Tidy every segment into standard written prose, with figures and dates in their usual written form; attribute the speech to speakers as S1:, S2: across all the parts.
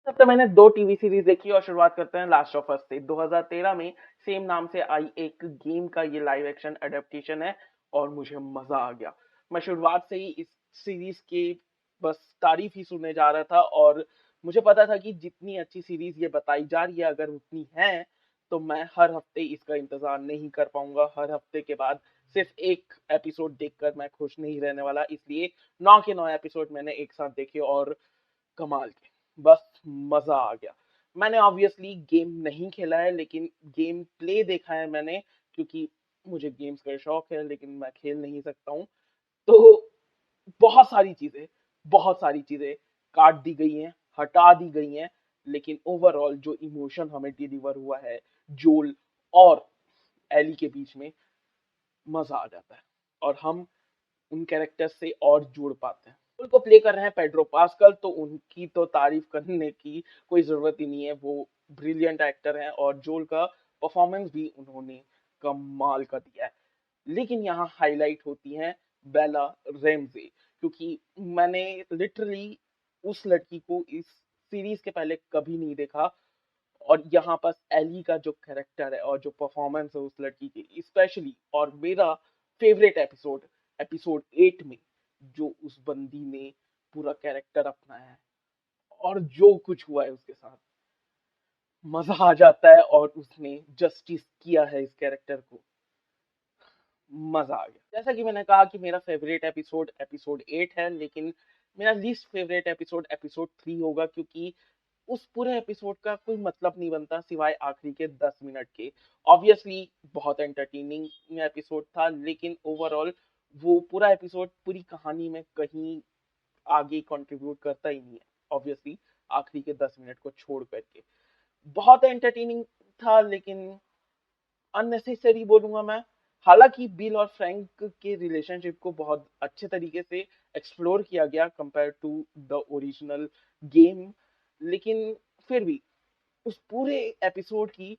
S1: सबसे मैंने 2 TV series देखी और शुरुआत करते हैं लास्ट ऑफ अस से। 2013 में सेम नाम से आई एक गेम का ये लाइव एक्शन एडaptation है और मुझे मज़ा आ गया। मैं शुरुआत से ही इस सीरीज़ की बस तारीफ़ ही सुनने जा रहा था और मुझे पता था कि जितनी अच्छी सीरीज़ ये बताई जा रही है अगर उतनी है, तो मैं हर हफ़्ते इसका इंतज़ार नहीं कर पाऊँगा। हर हफ़्ते के बाद सिर्फ़ 1 एपिसोड देखकर मैं खुश नहीं रहने वाला, इसलिए 9 के 9 एपिसोड मैंने एक साथ देखे और कमाल के, बस मज़ा आ गया। मैंने ऑब्वियसली गेम नहीं खेला है लेकिन गेम प्ले देखा है मैंने क्योंकि मुझे गेम्स का शौक है लेकिन मैं खेल नहीं सकता हूँ। तो बहुत सारी चीज़ें बहुत सारी चीज़ें काट दी गई हैं, हटा दी गई हैं, लेकिन ओवरऑल जो इमोशन हमें डिलीवर हुआ है जोल और एली के बीच में, मज़ा आ जाता है और हम उन कैरेक्टर्स से और जुड़ पाते हैं। उनको प्ले कर रहे हैं पेड्रो पास्कल, तो उनकी तो तारीफ करने की कोई ज़रूरत ही नहीं है। वो ब्रिलियंट एक्टर हैं और जोल का परफॉर्मेंस भी उन्होंने कमाल का दिया है। लेकिन यहाँ हाइलाइट होती हैं बेला रेमजे, क्योंकि मैंने लिटरली उस लड़की को इस सीरीज के पहले कभी नहीं देखा और यहाँ पर एली का जो कैरेक्टर है और जो परफॉर्मेंस है उस लड़की की स्पेशली, और मेरा फेवरेट एपिसोड एपिसोड 8 में जो उस बंदी ने पूरा कैरेक्टर अपनाया है और जो कुछ हुआ है उसके साथ, मजा आ जाता है और उसने जस्टिस किया है इस कैरेक्टर को, मजा आ गया। जैसा कि मैंने कहा कि मेरा फेवरेट एपिसोड एपिसोड 8 है, लेकिन मेरा लीस्ट फेवरेट एपिसोड एपिसोड 3 होगा क्योंकि उस पूरे एपिसोड का कोई मतलब नहीं बनता सिवाय आखिरी के 10 मिनट के। ऑब्वियसली बहुत एंटरटेनिंग एपिसोड था लेकिन ओवरऑल वो पूरा एपिसोड पूरी कहानी में कहीं आगे कंट्रीब्यूट करता ही नहीं है, ऑब्वियसली आखिरी के 10 मिनट को छोड़ करके। बहुत एंटरटेनिंग था लेकिन अननेसेसरी बोलूंगा मैं। हालांकि बिल और फ्रैंक के रिलेशनशिप को बहुत अच्छे तरीके से एक्सप्लोर किया गया compare to the original game, लेकिन फिर भी उस पूरे एपिसोड की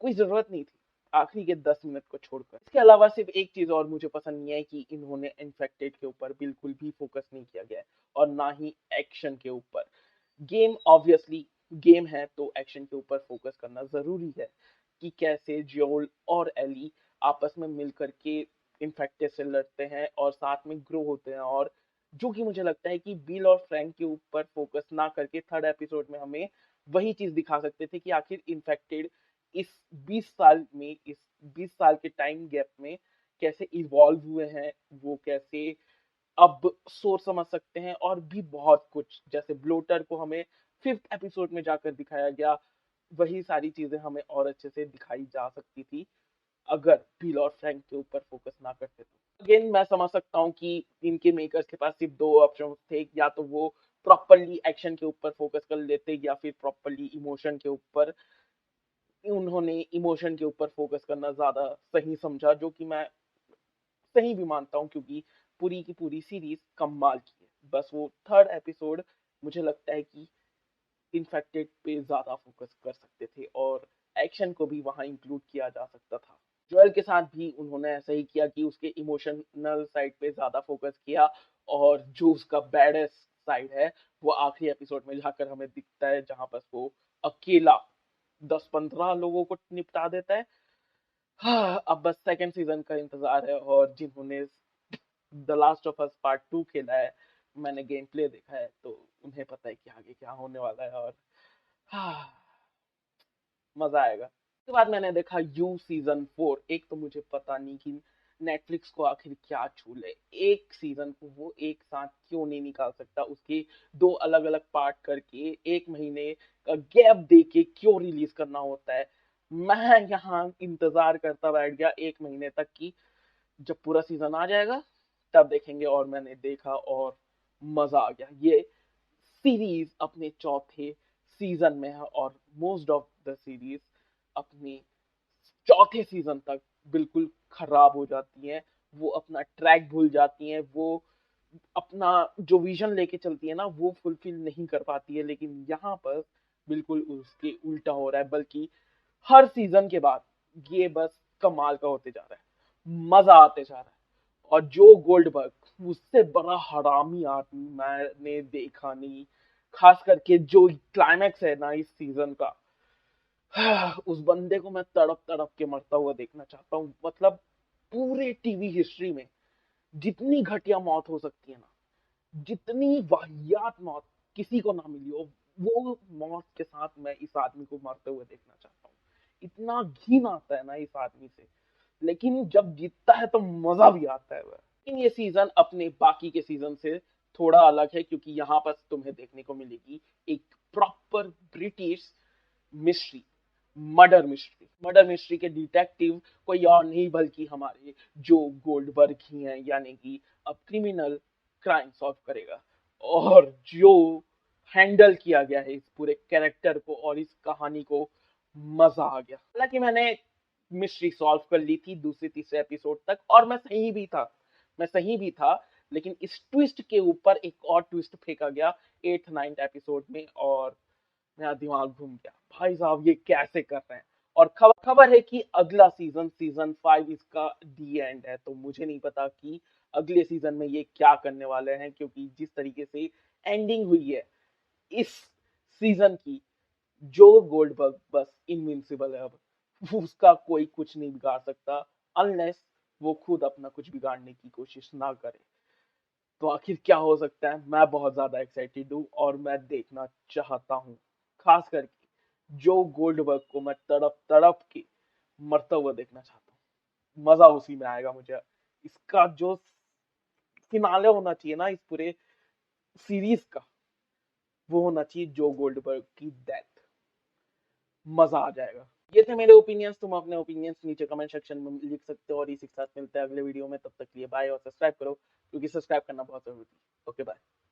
S1: कोई जरूरत नहीं थी आखिरी के 10 मिनट को छोड़कर। इसके अलावा सिर्फ एक चीज और मुझे पसंद नहीं है कि इन्होंने इन्फेक्टेड के ऊपर बिल्कुल भी फोकस नहीं किया गया है और ना ही एक्शन के ऊपर। गेम ऑब्वियसली गेम है तो एक्शन के ऊपर फोकस करना जरूरी है कि कैसे जोल और एली आपस में मिलकर के इन्फेक्टेड से लड़ते हैं और साथ में ग्रो होते हैं, और जो कि मुझे लगता है कि बिल और फ्रैंक के ऊपर फोकस ना करके थर्ड एपिसोड में हमें वही चीज दिखा सकते थे कि आखिर इन्फेक्टेड इस 20 साल में, इस 20 साल के टाइम गैप में कैसे इवॉल्व हुए हैं, वो कैसे अब सोच समझ सकते हैं, और भी बहुत कुछ जैसे ब्लोटर को हमें फिफ्थ एपिसोड में जाकर दिखाया गया। वही सारी चीजें हमें और अच्छे से दिखाई जा सकती थी अगर बिल और फ्रैंक के ऊपर फोकस ना करते तो। अगेन मैं समझ सकता हूँ कि इनके मेकर्स के पास सिर्फ दो ऑप्शन थे, या तो वो प्रॉपरली एक्शन के ऊपर फोकस कर लेते या फिर प्रॉपरली इमोशन के ऊपर। उन्होंने इमोशन के ऊपर फोकस करना ज्यादा सही समझा, जो कि मैं सही भी मानता हूँ क्योंकि पूरी की पूरी सीरीज कमाल की है। बस वो थर्ड एपिसोड मुझे लगता है कि इन्फेक्टेड पे ज्यादा फोकस कर सकते थे और एक्शन को भी वहां इंक्लूड किया जा सकता था। जोएल के साथ भी उन्होंने ऐसा ही किया कि उसके इमोशनल साइड पे ज्यादा फोकस किया और जो उसका बैडेस्ट साइड है वो आखिरी एपिसोड में जाकर हमें दिखता है, जहां पर वो अकेला 10-15 लोगों को निपटा देता है। हाँ, अब बस सेकंड सीजन का इंतजार है, और जिन्होंने the last of us part 2 खेला है, मैंने गेम प्ले देखा है, तो उन्हें पता है कि आगे क्या होने वाला है और हाँ, मजा आएगा। उसके बाद मैंने देखा यू सीजन 4। एक तो मुझे पता नहीं कि नेटफ्लिक्स को आखिर क्या छूले, एक सीजन को वो एक साथ क्यों नहीं निकाल सकता, उसके दो अलग अलग पार्ट करके एक महीने का गैप दे के क्यों रिलीज करना होता है। मैं यहाँ इंतजार करता बैठ गया एक महीने तक कि जब पूरा सीजन आ जाएगा तब देखेंगे, और मैंने देखा और मजा आ गया। ये सीरीज अपने चौथे सीजन में है और मोस्ट ऑफ द सीरीज अपने चौथे सीजन तक बिल्कुल खराब हो जाती हैं। वो अपना ट्रैक भूल जाती हैं, वो अपना जो विजन लेके चलती है ना वो फुलफिल नहीं कर पाती है, लेकिन यहाँ पर बिल्कुल उसके उल्टा हो रहा है, बल्कि हर सीजन के बाद ये बस कमाल का होते जा रहा है, मजा आते जा रहा है। और जो गोल्डबर्ग, उससे बड़ा हरामी आदमी मैंने देखा नहीं। खास करके जो क्लाइमैक्स है ना इस सीजन का, उस बंदे को मैं तड़प तड़प के मरता हुआ देखना चाहता हूँ। मतलब पूरे टीवी हिस्ट्री में जितनी घटिया मौत हो सकती है ना, जितनी वाहियात मौत किसी को ना मिली हो, वो मौत के साथ मैं इस आदमी को मरते हुए देखना चाहता हूँ। इतना घिन आता है ना इस आदमी से, लेकिन जब जीतता है तो मजा भी आता है वह। लेकिन ये सीजन अपने बाकी के सीजन से थोड़ा अलग है, क्योंकि यहाँ पर तुम्हें देखने को मिलेगी एक proper British mystery, murder mystery के डिटेक्टिव कोई और नहीं बल्कि हमारे जो गोल्डबर्ग ही हैं, यानी कि अब क्रिमिनल क्राइम सॉल्व करेगा। और जो हैंडल किया गया है इस पूरे कैरेक्टर को और इस कहानी को, मजा आ गया। हालांकि मैंने मिस्ट्री सॉल्व कर ली थी दूसरे तीसरे एपिसोड तक, और मैं सही भी था। लेकिन इस ट्विस्ट के ऊपर एक और ट्विस्ट फेंका गया 8th 9th एपिसोड में, और मेरा दिमाग घूम गया। भाई साहब ये कैसे कर रहे हैं। और खबर है कि अगला सीजन 5 इसका दी एंड है, तो मुझे नहीं पता कि अगले सीजन में ये क्या करने वाले हैं, क्योंकि जिस तरीके से एंडिंग हुई है इस सीजन की, जो गोल्डबर्ग बस इनविंसिबल है अब, उसका कोई कुछ नहीं बिगाड़ सकता, अनलेस वो खुद अपना कुछ बिगाड़ने की कोशिश ना करे। तो आखिर क्या हो सकता है, मैं बहुत ज्यादा एक्साइटेड हूँ और मैं देखना चाहता हूँ। खास करके जो गोल्डबर्ग को मैं तड़प तड़प के मरता हुआ देखना चाहता हूँ, मजा उसी में आएगा मुझे। इसका जो फिनाले होना चाहिए ना इस पूरे सीरीज का, वो होना चाहिए जो गोल्डबर्ग की डेथ। मजा आ जाएगा। ये थे मेरे ओपिनियंस। तुम अपने ओपिनियंस नीचे कमेंट सेक्शन में लिख सकते हो, और इसी के साथ मिलते हैं अगले वीडियो में। तब तक के लिए बाय, और सब्सक्राइब करो, क्योंकि सब्सक्राइब करना बहुत जरूरी है। Okay bye.